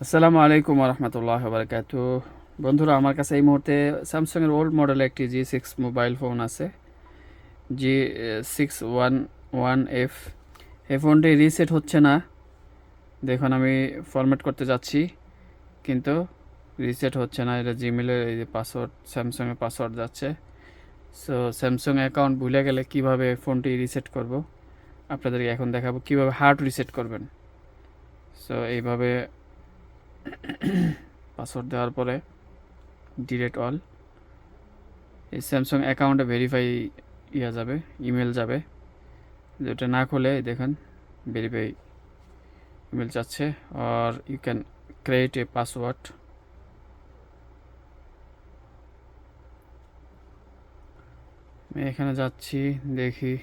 আসসালামু আলাইকুম রহমতুল্লাহ বারকাতু। বন্ধুরা, আমার কাছে এই মুহূর্তে স্যামসাংয়ের ওল্ড মডেলের একটি G6 মোবাইল ফোন আছে, G611F। এই ফোনটি রিসেট হচ্ছে না। দেখুন, আমি ফরম্যাট করতে যাচ্ছি কিন্তু রিসেট হচ্ছে না। এটা জিমেলের এই যে পাসওয়ার্ড, স্যামসাংয়ের পাসওয়ার্ড যাচ্ছে। সো স্যামসাং অ্যাকাউন্ট ভুলে গেলে কিভাবে ফোনটি রিসেট করব আপনাদেরকে এখন দেখাবো, কিভাবে হার্ড রিসেট করবেন। সো এইভাবে পাসওয়ার্ড দেওয়ার পরে ডিলিট অল, এই স্যামসাং অ্যাকাউন্টে ভেরিফাই যাবে, ইমেল যাবে। যেটা না খুলে দেখেন ভেরিফাই ইমেল চাচ্ছে, আর you can create a password. আমি এখানে যাচ্ছি, দেখি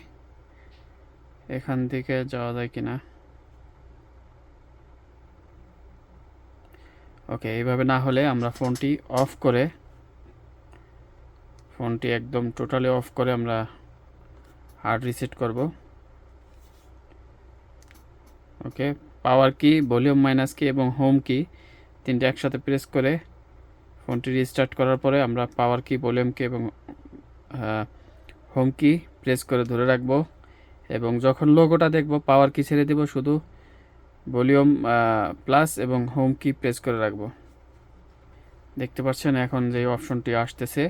এখান থেকে যাওয়া যায় কিনা। ওকে, এইভাবে না হলে আমরা ফোনটি অফ করে, ফোনটি একদম টোটালি অফ করে আমরা হার্ড রিসেট করব। ওকে, পাওয়ার কি, ভলিউম মাইনাস কি এবং হোম কি তিনটে একসাথে প্রেস করে ফোনটি রিস্টার্ট করার পরে আমরা পাওয়ার কি, ভলিউম কি এবং হোম কি প্রেস করে ধরে রাখবো, এবং যখন লোগোটা দেখব পাওয়ার কি ছেড়ে দেব, শুধু ভলিউম প্লাস এবং হোম কি প্রেস করে রাখবো। দেখতে পাচ্ছেন এখন যে অপশনটি আসতেছে,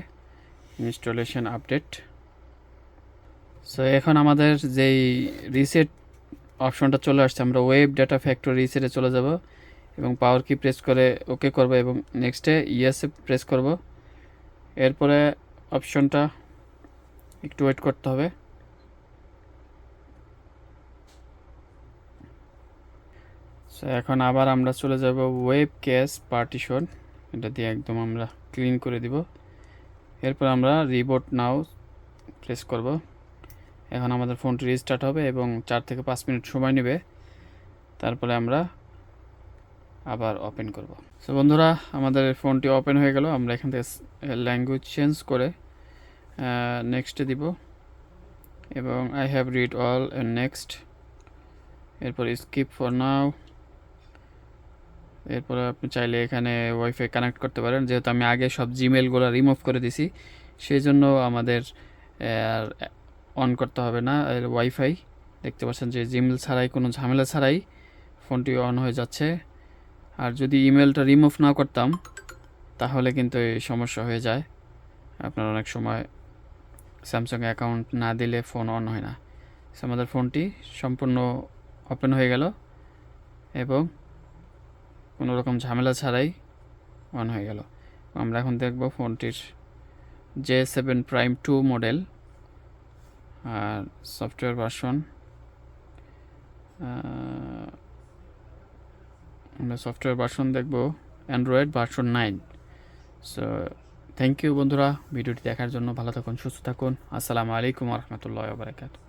ইনস্টলেশন আপডেট। সো এখন আমাদের যেই রিসেট অপশনটা চলে আসছে, আমরা ওয়েব ডাটা ফ্যাক্টরি রিসেটে চলে যাব এবং পাওয়ার কি প্রেস করে ওকে করব এবং নেক্সটে ইয়েসে প্রেস করব। এরপরে অপশনটা একটু ওয়েট করতে হবে। সো এখন আবার আমরা চলে যাব ওয়েব ক্যাশ পার্টিশন, এটা দিয়ে একদম আমরা ক্লিন করে দিব। এরপর আমরা রিবোট নাও প্রেস করব। এখন আমাদের ফোনটি রিস্টার্ট হবে এবং 4 থেকে 5 মিনিট সময় নেবে, তারপরে আমরা আবার ওপেন করব। সো বন্ধুরা, আমাদের ফোনটি ওপেন হয়ে গেল। আমরা এখান থেকে ল্যাঙ্গুয়েজ চেঞ্জ করে নেক্সটে দিব এবং I have read all and next. এরপর স্কিপ ফর নাও। এরপরে আপনি চাইলে এখানে ওয়াইফাই কানেক্ট করতে পারেন, যেহেতু আমি আগে সব জিমেলগুলো রিমুভ করে দিছি, সেই জন্য আমাদের আর অন করতে হবে না এর ওয়াইফাই। দেখতে পাচ্ছেন যে জিমেল ছাড়াই, কোনো ঝামেলা ছাড়াই ফোনটি অন হয়ে যাচ্ছে। আর যদি ইমেলটা রিমুভ না করতাম তাহলে কিন্তু এই সমস্যা হয়ে যায়। আপনার অনেক সময় স্যামসাং অ্যাকাউন্ট না দিলে ফোন অন হয় না। আমাদের ফোনটি সম্পূর্ণ ওপেন হয়ে গেল এবং কোনো রকম ঝামেলা ছাড়াই অন হয়ে গেল। আমরা এখন দেখব ফোনটির J7 Prime 2 মডেল, আর সফটওয়্যার ভার্সন, আমরা সফটওয়্যার ভার্সন দেখব Android version 9। So thank you বন্ধুরা ভিডিওটি দেখার জন্য। ভালো থাকুন, সুস্থ থাকুন। আসসালামু আলাইকুম রহমতুল্লাহ বারকাতুহু।